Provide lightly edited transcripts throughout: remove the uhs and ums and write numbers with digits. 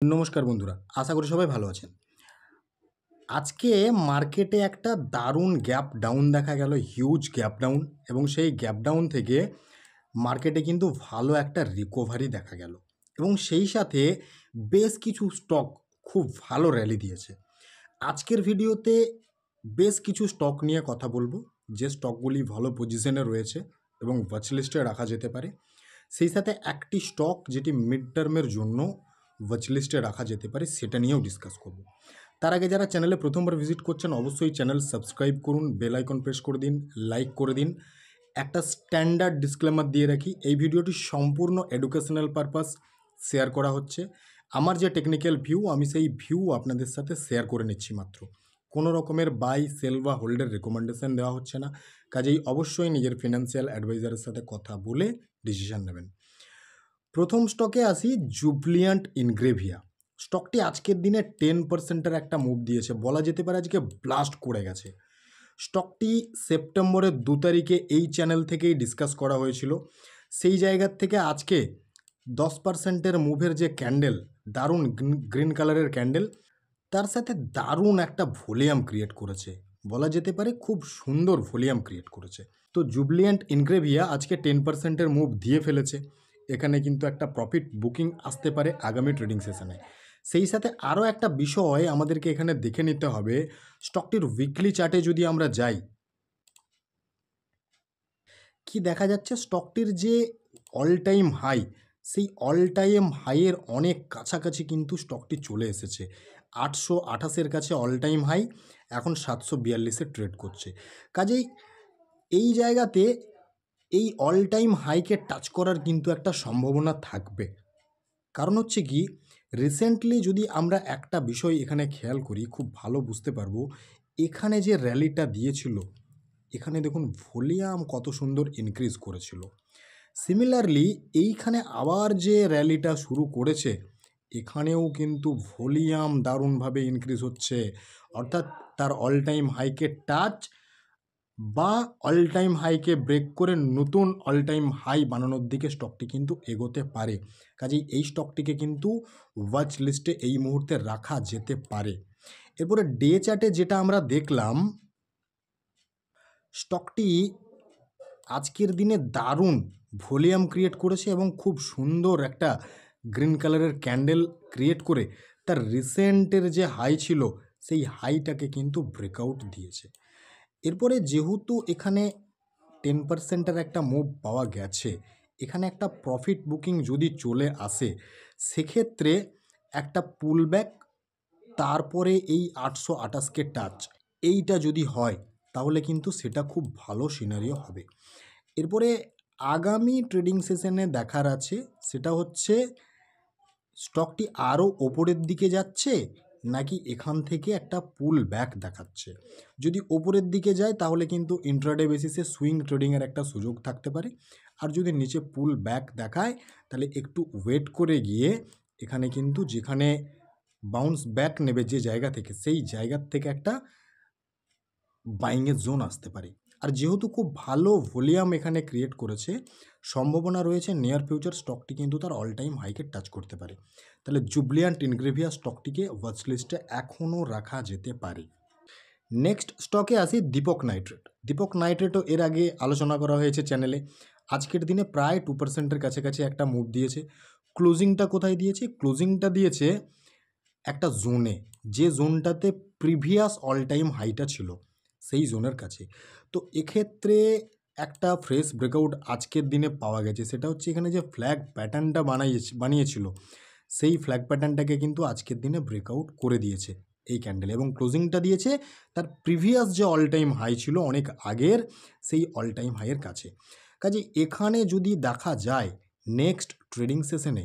নমস্কার বন্ধুরা, আশা করি সবাই ভালো আছেন। আজকে মার্কেটে একটা দারুণ গ্যাপ ডাউন দেখা গেল, হিউজ গ্যাপ ডাউন, এবং সেই গ্যাপ ডাউন থেকে মার্কেটে কিন্তু ভালো একটা রিকভারি দেখা গেল এবং সেই সাথে বেশ কিছু স্টক খুব ভালো র্যালি দিয়েছে। আজকের ভিডিওতে বেশ কিছু স্টক নিয়ে কথা বলবো, যে স্টকগুলি ভালো পজিশনে রয়েছে এবং ওয়াচ লিস্টে রাখা যেতে পারে। সেই সাথে একটি স্টক যেটি মিড টার্মের জন্য ওয়াচ লিস্টে রাখা যেতে পারে, সেটা নিয়েও ডিসকাস করব। তার আগে যারা চ্যানেলে প্রথমবার ভিজিট করছেন, অবশ্যই চ্যানেল সাবস্ক্রাইব করুন, বেল আইকন প্রেস করে দিন, লাইক করে দিন। একটা স্ট্যান্ডার্ড ডিসক্লেমার দিয়ে রাখি, এই ভিডিওটি সম্পূর্ণ এডুকেশনাল পারপাস শেয়ার করা হচ্ছে। আমার যে টেকনিক্যাল ভিউ, আমি সেই ভিউ আপনাদের সাথে শেয়ার করে নিচ্ছি মাত্র। কোনো রকমের বাই, সেল বা হোল্ডের রেকমেন্ডেশন দেওয়া হচ্ছে না, কাজেই অবশ্যই নিজের ফিনান্সিয়াল অ্যাডভাইজারের সাথে কথা বলে ডিসিশন নেবেন। প্রথম স্টকে আসি, জুবলিয়ান্ট ইনগ্রেভিয়া। স্টকটি আজকের দিনে 10%-এর একটা মুভ দিয়েছে, বলা যেতে পারে আজকে ব্লাস্ট করে গেছে। স্টকটি সেপ্টেম্বরের 2 তারিখে এই চ্যানেল থেকেই ডিসকাস করা হয়েছিল। সেই জায়গার থেকে আজকে 10%-এর মুভের যে ক্যান্ডেল, দারুণ গ্রিন কালারের ক্যান্ডেল, তার সাথে দারুণ একটা ভলিউম ক্রিয়েট করেছে, বলা যেতে পারে খুব সুন্দর ভলিউম ক্রিয়েট করেছে। তো জুবলিয়ান্ট ইনগ্রেভিয়া আজকে 10%-এর মুভ দিয়ে ফেলেছে। এখানে কিন্তু একটা প্রফিট বুকিং আসতে পারে আগামী ট্রেডিং সেশনে। সেই সাথে আরও একটা বিষয় আমাদেরকে এখানে দেখে নিতে হবে, স্টকটির উইকলি চার্টে যদি আমরা যাই, কি দেখা যাচ্ছে, স্টকটির যে অল টাইম হাই, সেই অল টাইম হাইয়ের অনেক কাছাকাছি কিন্তু স্টকটি চলে এসেছে। 828-এর কাছে অল টাইম হাই, এখন 742-এ ট্রেড করছে। কাজেই এই জায়গাতে এই অল টাইম হাইকে টাচ করার কিন্তু একটা সম্ভাবনা থাকবে। কারণ হচ্ছে কি, রিসেন্টলি যদি আমরা একটা বিষয় এখানে খেয়াল করি, খুব ভালো বুঝতে পারবো। এখানে যে র্যালিটা দিয়েছিল, এখানে দেখুন ভলিউম কত সুন্দর ইনক্রিজ করেছিল। সিমিলারলি এইখানে আবার যে র্যালিটা শুরু করেছে, এখানেও কিন্তু ভলিউম দারুণভাবে ইনক্রিজ হচ্ছে, অর্থাৎ তার অল টাইম হাইকে টাচ বা অল টাইম হাইকে ব্রেক করে নতুন অল টাইম হাই বানানোর দিকে স্টকটি কিন্তু এগোতে পারে। কাজেই এই স্টকটিকে কিন্তু ওয়াচ লিস্টে এই মুহূর্তে রাখা যেতে পারে। এরপরে ডে চার্টে যেটা আমরা দেখলাম, স্টকটি আজকের দিনে দারুণ ভলিউম ক্রিয়েট করেছে এবং খুব সুন্দর একটা গ্রিন কালারের ক্যান্ডেল ক্রিয়েট করে তার রিসেন্টের যে হাই ছিল, সেই হাইটাকে কিন্তু ব্রেকআউট দিয়েছে। এরপরে যেহেতু এখানে 10%-এর একটা মুভ পাওয়া গেছে, এখানে একটা প্রফিট বুকিং যদি চলে আসে, সেক্ষেত্রে একটা পুলব্যাক, তারপরে এই 828-কে টাচ, এইটা যদি হয় তাহলে কিন্তু সেটা খুব ভালো সিনারিও হবে। এরপরে আগামী ট্রেডিং সেশনে দেখার আছে, সেটা হচ্ছে স্টকটি আরও ওপরের দিকে যাচ্ছে নাকি এখান থেকে একটা পুল ব্যাক দেখাচ্ছে। যদি ওপরের দিকে যায় তাহলে কিন্তু ইন্ট্রাডে বেসিসে সুইং ট্রেডিংয়ের একটা সুযোগ থাকতে পারে, আর যদি নিচে পুল ব্যাক দেখায় তাহলে একটু ওয়েট করে গিয়ে এখানে কিন্তু যেখানে বাউন্স ব্যাক নেবে যে জায়গা থেকে, সেই জায়গার থেকে একটা বাইংয়ের জোন আসতে পারে। আর যেহেতু খুব ভালো ভলিউম এখানে ক্রিয়েট করেছে, সম্ভাবনা রয়েছে নিয়ার ফিউচার স্টকটি কিন্তু তার অল টাইম হাইকে টাচ করতে পারে। তাহলে জুবলিয়ান্ট ইনগ্রেভিয়া স্টকটিকে ওয়াচ লিস্টে এখনও রাখা যেতে পারে। নেক্সট স্টকে আসি, দীপক নাইট্রেট। দীপক নাইট্রেটও এর আগে আলোচনা করা হয়েছে চ্যানেলে। আজকের দিনে প্রায় 2%-এর কাছাকাছি একটা মুভ দিয়েছে। ক্লোজিংটা কোথায় দিয়েছে? ক্লোজিংটা দিয়েছে একটা জোনে, যে জোনটাতে প্রিভিয়াস অল টাইম হাইটা ছিল, সেই জোনের কাছে। তো এক্ষেত্রে একটা ফ্রেশ ব্রেকআউট আজকের দিনে পাওয়া গেছে, সেটা হচ্ছে এখানে যে ফ্ল্যাগ প্যাটার্নটা বানিয়েছিল, সেই ফ্ল্যাগ প্যাটার্নটাকে কিন্তু আজকের দিনে ব্রেকআউট করে দিয়েছে এই ক্যান্ডেল, এবং ক্লোজিংটা দিয়েছে তার প্রিভিয়াস যে অল টাইম হাই ছিল অনেক আগের, সেই অল টাইম হাইয়ের কাছে। কাজে এখানে যদি দেখা যায় নেক্সট ট্রেডিং সেশনে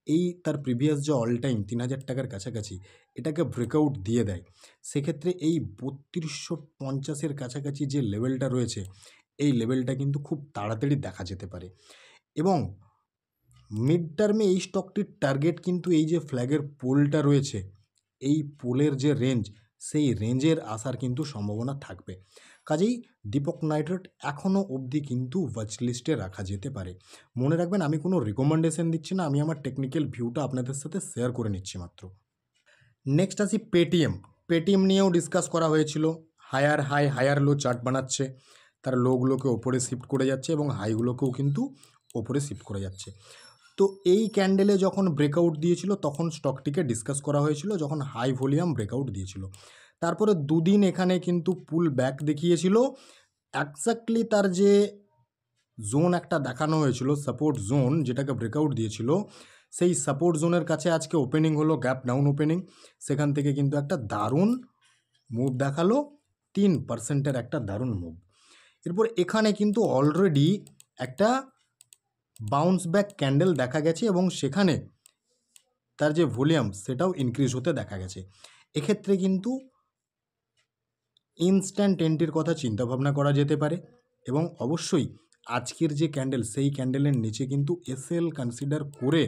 এই তার প্রিভিয়াস যে অল টাইম 3000 টাকার কাছাকাছি এটাকে ব্রেকআউট দিয়ে দেয়, সেক্ষেত্রে এই 3250-এর কাছাকাছি যে লেভেলটা রয়েছে, এই লেভেলটা কিন্তু খুব তাড়াতাড়ি দেখা যেতে পারে। এবং মিড টার্মে এই স্টকটির টার্গেট কিন্তু এই যে ফ্ল্যাগের পোলটা রয়েছে, এই পোলের যে রেঞ্জ, সেই রেঞ্জের আসার কিন্তু সম্ভাবনা থাকবে। কাজেই দীপক নাইট্রেট এখনও অবধি কিন্তু ওয়াচ লিস্টে রাখা যেতে পারে। মনে রাখবেন, আমি কোনো রিকমেন্ডেশন দিচ্ছি না, আমি আমার টেকনিক্যাল ভিউটা আপনাদের সাথে শেয়ার করে নিচ্ছি মাত্র। নেক্সট আসি পেটিএম। পেটিএম নিয়েও ডিসকাস করা হয়েছিল। Higher high higher low chart বানাচ্ছে, তার লোগুলোকে ওপরে শিফট করে যাচ্ছে এবং হাইগুলোকেও কিন্তু ওপরে শিফট করে যাচ্ছে। তো এই ক্যান্ডেলে যখন ব্রেকআউট দিয়েছিল তখন স্টকটিকে ডিসকাস করা হয়েছিল, যখন হাই ভলিউম ব্রেকআউট দিয়েছিল। তারপরে দুদিন এখানে কিন্তু পুল ব্যাক দেখিয়েছিল। এক্স্যাক্টলি তার যে জোন একটা দেখানো হয়েছিল, সাপোর্ট জোন, যেটাকে ব্রেকআউট দিয়েছিল, সেই সাপোর্ট জোনের কাছে আজকে ওপেনিং হলো, গ্যাপ ডাউন ওপেনিং। সেখান থেকে কিন্তু একটা দারুণ মুভ দেখালো, 3% একটা দারুণ মুভ। এরপর এখানে কিন্তু অলরেডি একটা বাউন্স ব্যাক ক্যান্ডেল দেখা গেছে এবং সেখানে তার যে ভলিউম সেটাও ইনক্রিজ হতে দেখা গেছে। এক্ষেত্রে কিন্তু ইনস্ট্যান্ট এন্ট্রির কথা চিন্তাভাবনা করা যেতে পারে এবং অবশ্যই আজকের যে ক্যান্ডেল সেই ক্যান্ডেলের নিচে কিন্তু এসএল কনসিডার করে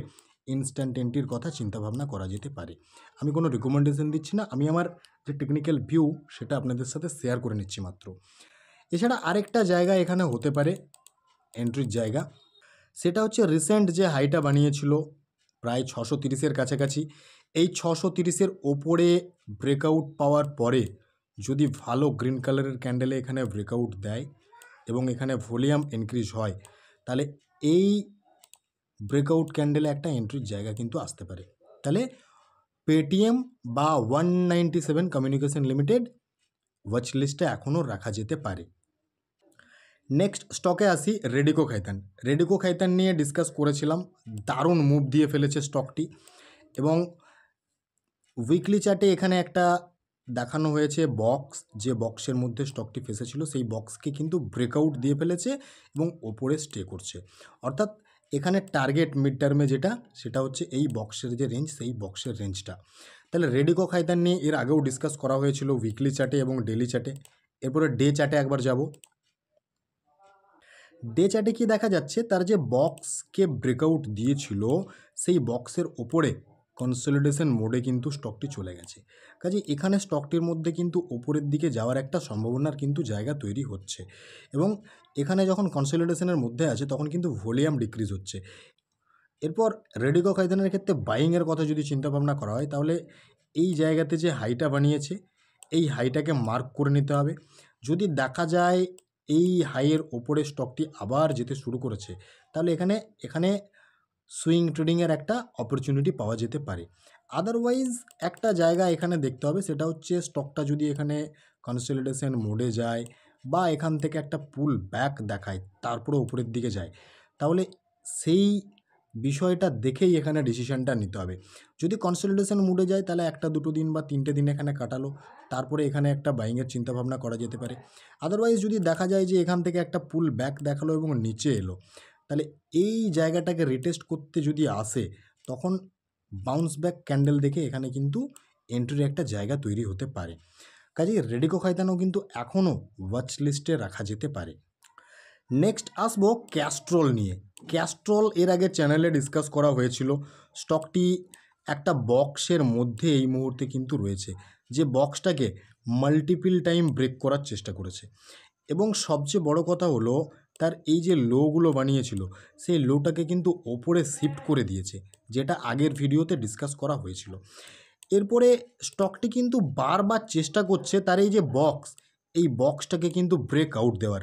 ইনস্ট্যান্ট এন্ট্রির কথা চিন্তাভাবনা করা যেতে পারে। আমি কোনো রিকমেন্ডেশন দিচ্ছি না, আমি আমার যে টেকনিক্যাল ভিউ সেটা আপনাদের সাথে শেয়ার করে নিচ্ছি মাত্র। এছাড়া আরেকটা জায়গা এখানে হতে পারে এন্ট্রির জায়গা, সেটা হচ্ছে রিসেন্ট যে হাইটা বানিয়েছিল প্রায় 630-এর কাছাকাছি। এই 630-এর ওপরে ব্রেকআউট পাওয়ার পরে যদি ভালো গ্রিন কালারের ক্যান্ডেলে এখানে ব্রেকআউট দেয় এবং এখানে ভলিউম ইনক্রিজ হয়, তাহলে এই ব্রেকআউট ক্যান্ডেলে একটা এন্ট্রির জায়গা কিন্তু আসতে পারে। তাহলে পেটিএম বা 197 কমিউনিকেশন লিমিটেড ওয়াচ লিস্টে এখনও রাখা যেতে পারে। নেক্সট স্টকে আসি রেডিকো খাইতান। রেডিকো খাইতান নিয়ে ডিসকাস করেছিলাম, দারুণ মুভ দিয়ে ফেলেছে স্টকটি এবং উইকলি চার্টে এখানে একটা দেখানো হয়েছে বক্স, যে বক্সের মধ্যে স্টকটি ফেসেছিল সেই বক্সকে কিন্তু ব্রেকআউট দিয়ে ফেলেছে এবং ওপরে স্টে করছে। অর্থাৎ এখানে টার্গেট মিড টার্মে যেটা, সেটা হচ্ছে এই বক্সের যে রেঞ্জ, সেই বক্সের রেঞ্জটা। তাহলে রেডিকো খাইতান নিয়ে এর আগেও ডিসকাস করা হয়েছিল উইকলি চার্টে এবং ডেলি চার্টে। এরপরে ডে চার্টে একবার যাব। ডে চার্টে কি দেখা যাচ্ছে, তার যে বক্সকে ব্রেকআউট দিয়েছিল সেই বক্সের ওপরে কনসলিডেশন মোডে কিন্তু স্টকটি চলে গেছে। কাজে এখানে স্টকটির মধ্যে কিন্তু ওপরের দিকে যাওয়ার একটা সম্ভাবনার কিন্তু জায়গা তৈরি হচ্ছে এবং এখানে যখন কনসলিডেশনের মধ্যে আছে তখন কিন্তু ভলিউম ডিক্রিজ হচ্ছে। এরপর রেডিকো খাইতানের ক্ষেত্রে বাইংয়ের কথা যদি চিন্তাভাবনা করা হয়, তাহলে এই জায়গাতে যে হাইটা বানিয়েছে এই হাইটাকে মার্ক করে নিতে হবে। যদি দেখা যায় এই হাইয়ের ওপরে স্টকটি আবার যেতে শুরু করেছে, তাহলে এখানে সুইং ট্রেডিংয়ের একটা অপরচুনিটি পাওয়া যেতে পারে। আদারওয়াইজ একটা জায়গা এখানে দেখতে হবে, সেটা হচ্ছে স্টকটা যদি এখানে কনসলিডেশন মোডে যায় বা এখান থেকে একটা পুল ব্যাক দেখায় তারপরে উপরের দিকে যায়, তাহলে সেই বিষয়টা দেখেই এখানে ডিসিশনটা নিতে হবে। যদি কনসলিডেশন মুডে যায় তাহলে একটা দুটো দিন বা 3টে দিন এখানে কাটালো, তারপরে এখানে একটা বাইংয়ের চিন্তাভাবনা করা যেতে পারে। আদারওয়াইজ যদি দেখা যায় যে এখান থেকে একটা পুল ব্যাক দেখালো এবং নিচে এলো, তাহলে এই জায়গাটাকে রিটেস্ট করতে যদি আসে তখন বাউন্স ব্যাক ক্যান্ডেল দেখে এখানে কিন্তু এন্ট্রির একটা জায়গা তৈরি হতে পারে। কাজেই রেডিকো খাইতানও কিন্তু এখনও ওয়াচ লিস্টে রাখা যেতে পারে। নেক্সট আসবো ক্যাস্ট্রল নিয়ে। ক্যাস্ট্রল এর আগে চ্যানেলে ডিসকাস করা হয়েছিল। স্টকটি একটা বক্সের মধ্যে এই মুহূর্তে কিন্তু রয়েছে, যে বক্সটাকে মাল্টিপল টাইম ব্রেক করার চেষ্টা করেছে এবং সবচেয়ে বড় কথা হলো তার এই যে লোগুলো বানিয়েছিল সেই লোটাকে কিন্তু ওপরে শিফট করে দিয়েছে, যেটা আগের ভিডিওতে ডিসকাস করা হয়েছিল। এরপরে স্টকটি কিন্তু বারবার চেষ্টা করছে তার এই যে বক্স, এই বক্সটাকে কিন্তু ব্রেক আউট দেওয়ার।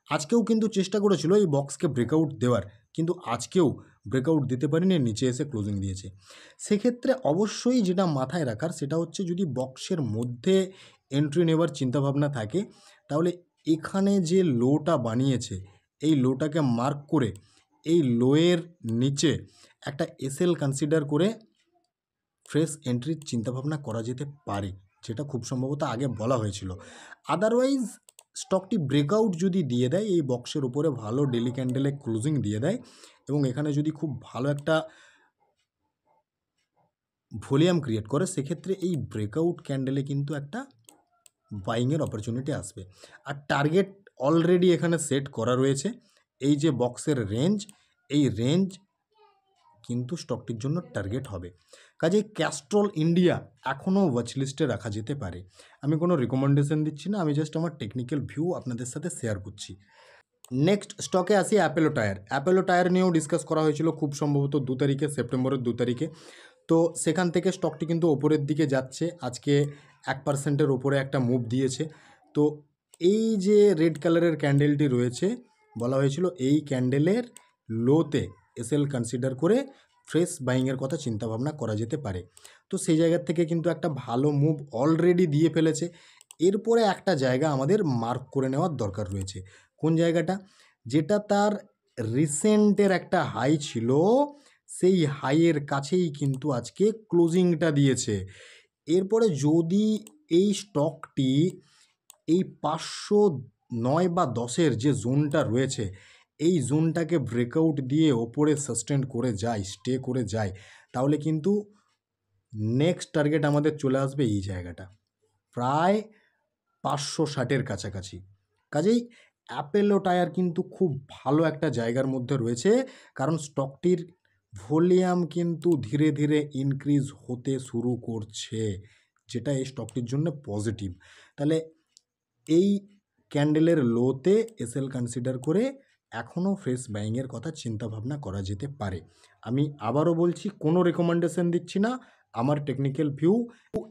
আজকেও কিন্তু চেষ্টা করেছিল এই বক্সকে ব্রেকআউট দেওয়ার, কিন্তু আজকেও ব্রেকআউট দিতে পারেনি, নিচে এসে ক্লোজিং দিয়েছে। সেক্ষেত্রে অবশ্যই যেটা মাথায় রাখার সেটা হচ্ছে, যদি বক্সের মধ্যে এন্ট্রি নেওয়ার চিন্তাভাবনা থাকে তাহলে এখানে যে লোটা বানিয়েছে এই লোটাকে মার্ক করে এই লোয়ের নিচে একটা এসএল কনসিডার করে ফ্রেশ এন্ট্রির চিন্তাভাবনা করা যেতে পারে, যেটা খুব সম্ভবত আগে বলা হয়েছিল। আদারওয়াইজ স্টকটি ব্রেকআউট যদি দিয়ে দেয়, এই বক্সের উপরে ভালো ডেলি ক্যান্ডেলে ক্লোজিং দিয়ে দেয় এবং এখানে যদি খুব ভালো একটা ভলিউম ক্রিয়েট করে, সেক্ষেত্রে এই ব্রেকআউট ক্যান্ডেলে কিন্তু একটা বাইংয়ের অপরচুনিটি আসবে। আর টার্গেট অলরেডি এখানে সেট করা রয়েছে, এই যে বক্সের রেঞ্জ, এই রেঞ্জ কিন্তু স্টকটির জন্য টার্গেট হবে। কাজেই ক্যাস্ট্রল ইন্ডিয়া এখনও ওয়াচ লিস্টে রাখা যেতে পারে। আমি কোনো রিকমেন্ডেশন দিচ্ছি না, আমি জাস্ট আমার টেকনিক্যাল ভিউ আপনাদের সাথে শেয়ার করছি। নেক্সট স্টকে আসি অ্যাপোলো টায়ার। অ্যাপোলো টায়ার নিয়েও ডিসকাস করা হয়েছিল খুব সম্ভবত 2 তারিখে, সেপ্টেম্বরের 2 তারিখে। তো সেখান থেকে স্টকটি কিন্তু ওপরের দিকে যাচ্ছে, আজকে 1%-এর ওপরে একটা মুভ দিয়েছে। তো এই যে রেড কালারের ক্যান্ডেলটি রয়েছে, বলা হয়েছিল এই ক্যান্ডেলের লোতে এসএল কনসিডার করে ফ্রেশ বাইংয়ের কথা চিন্তাভাবনা করা যেতে পারে। তো সেই জায়গার থেকে কিন্তু একটা ভালো মুভ অলরেডি দিয়ে ফেলেছে। এরপরে একটা জায়গা আমাদের মার্ক করে নেওয়ার দরকার রয়েছে। কোন জায়গাটা? যেটা তার রিসেন্টের একটা হাই ছিল, সেই হাইয়ের কাছেই কিন্তু আজকে ক্লোজিংটা দিয়েছে। এরপরে যদি এই স্টকটি এই 509 বা 10-এর যে জোনটা রয়েছে, এই জোনটাকে ব্রেকআউট দিয়ে ওপরে সাস্টেন করে যায়, স্টে করে যায়, তাহলে কিন্তু নেক্সট টার্গেট আমাদের চলে আসবে এই জায়গাটা, প্রায় 560-এর কাছাকাছি। কাজেই অ্যাপোলো টায়ার কিন্তু খুব ভালো একটা জায়গার মধ্যে রয়েছে, কারণ স্টকটির ভলিউম কিন্তু ধীরে ধীরে ইনক্রিজ হতে শুরু করছে, যেটা এই স্টকটির জন্য পজিটিভ। তাহলে এই ক্যান্ডেলের লোতে এসএল কনসিডার করে এখনও ফ্রেশ বাইংয়ের কথা চিন্তাভাবনা করা যেতে পারে। আমি আবারও বলছি, কোনো রেকমেন্ডেশন দিচ্ছি না, আমার টেকনিক্যাল ভিউ,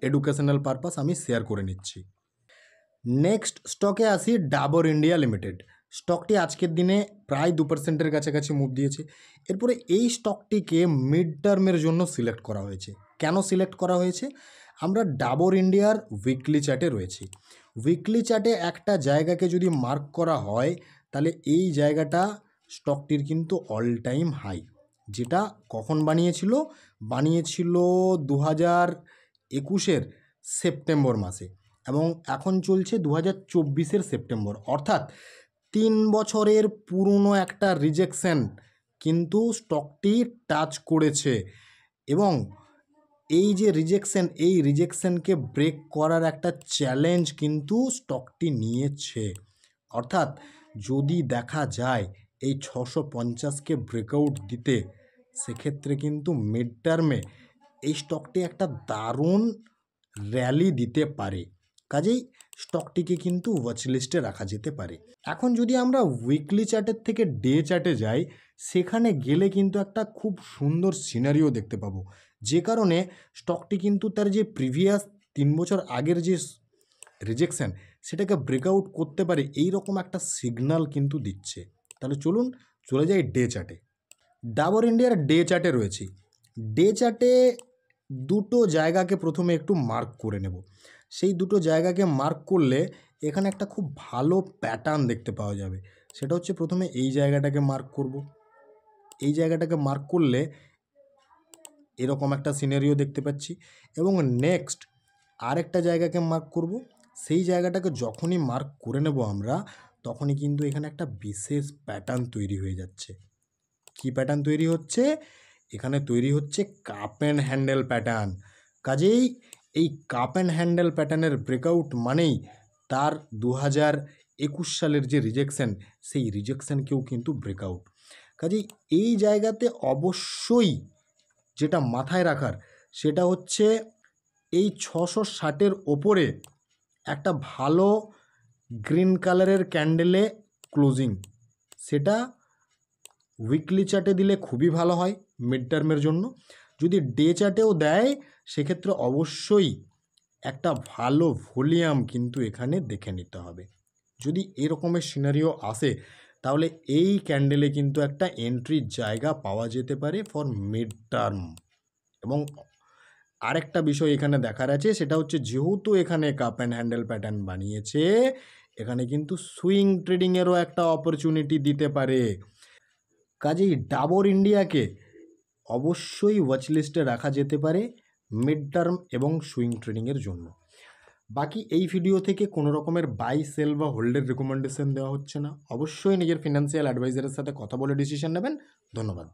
এডুকেশনাল পারপাস আমি শেয়ার করে নিচ্ছি। নেক্সট স্টকে আসি ডাবর ইন্ডিয়া লিমিটেড। স্টকটি আজকের দিনে প্রায় 2%-এর কাছাকাছি মুভ দিয়েছে। এরপরে এই স্টকটিকে মিড টার্মের জন্য সিলেক্ট করা হয়েছে। কেন সিলেক্ট করা হয়েছে? আমরা ডাবর ইন্ডিয়ার উইকলি চার্টে রয়েছি। উইকলি চার্টে একটা জায়গাকে যদি মার্ক করা হয়, তাহলে এই জায়গাটা স্টকটির কিন্তু অল টাইম হাই, যেটা কখন বানিয়েছিল? বানিয়েছিল 2021-এর সেপ্টেম্বর মাসে, এবং এখন চলছে 2024-এর সেপ্টেম্বর, অর্থাৎ 3 বছরের পুরনো একটা রিজেকশন কিন্তু স্টকটি টাচ করেছে। এবং এই যে রিজেকশন, এই রিজেকশনকে ব্রেক করার একটা চ্যালেঞ্জ কিন্তু স্টকটি নিয়েছে। অর্থাৎ যদি দেখা যায় এই 650-কে ব্রেকআউট দিতে, সেক্ষেত্রে কিন্তু মিড টার্মে এই স্টকটি একটা দারুণ র্যালি দিতে পারে। কাজেই স্টকটিকে কিন্তু ওয়াচ লিস্টে রাখা যেতে পারে। এখন যদি আমরা উইকলি চার্টের থেকে ডে চার্টে যাই, সেখানে গেলে কিন্তু একটা খুব সুন্দর সিনারিও দেখতে পাবো, যে কারণে স্টকটি কিন্তু তার যে প্রিভিয়াস 3 বছর আগের যে রিজেকশন, সেটাকে ব্রেকআউট করতে পারে, এই রকম একটা সিগন্যাল কিন্তু দিচ্ছে। তাহলে চলুন চলে যাই ডে চার্টে। ডাবর ইন্ডিয়ার ডে চার্টে রয়েছি। ডে চার্টে দুটো জায়গাকে প্রথমে একটু মার্ক করে নেব। সেই দুটো জায়গাকে মার্ক করলে এখানে একটা খুব ভালো প্যাটার্ন দেখতে পাওয়া যাবে। সেটা হচ্ছে, প্রথমে এই জায়গাটাকে মার্ক করব। এই জায়গাটাকে মার্ক করলে এরকম একটা সিনারিও দেখতে পাচ্ছি, এবং নেক্সট আরেকটা জায়গাকে মার্ক করব। সেই জায়গাটাকে যখনই মার্ক করে নেব আমরা, তখনই কিন্তু এখানে একটা বিশেষ প্যাটার্ন তৈরি হয়ে যাচ্ছে। কি প্যাটার্ন তৈরি হচ্ছে? এখানে তৈরি হচ্ছে কাপ অ্যান্ড হ্যান্ডেল প্যাটার্ন। কাজেই এই কাপ অ্যান্ড হ্যান্ডেল প্যাটার্নের ব্রেকআউট মানেই তার 2021 সালের যে রিজেকশন, সেই রিজেকশনকেও কিন্তু ব্রেকআউট। কাজেই এই জায়গাতে অবশ্যই যেটা মাথায় রাখার, সেটা হচ্ছে এই 660-এর ওপরে একটা ভালো গ্রিন কালারের ক্যান্ডেলে ক্লোজিং, সেটা উইকলি চার্টে দিলে খুবই ভালো হয় মিড টার্মের জন্য। যদি ডে চার্টেও দেয়, সেক্ষেত্রে অবশ্যই একটা ভালো ভলিউম কিন্তু এখানে দেখে নিতে হবে। যদি এরকমের সিনারিও আসে, তাহলে এই ক্যান্ডেলে কিন্তু একটা এন্ট্রির জায়গা পাওয়া যেতে পারে ফর মিড টার্ম। এবং আরেকটা বিষয় এখানে দেখার আছে, সেটা হচ্ছে, যেহেতু এখানে কাপ অ্যান্ড হ্যান্ডেল প্যাটার্ন বানিয়েছে, এখানে কিন্তু সুইং ট্রেডিংয়েরও একটা অপরচুনিটি দিতে পারে। কাজেই ডাবর ইন্ডিয়াকে অবশ্যই ওয়াচ লিস্টে রাখা যেতে পারে মিড টার্ম এবং সুইং ট্রেডিংয়ের জন্য। বাকি এই ভিডিও থেকে কোনো রকমের বাই, সেল বা হোল্ডের রেকমেন্ডেশন দেওয়া হচ্ছে না। অবশ্যই নিজের ফিনান্সিয়াল অ্যাডভাইজারের সাথে কথা বলে ডিসিশন নেবেন। ধন্যবাদ।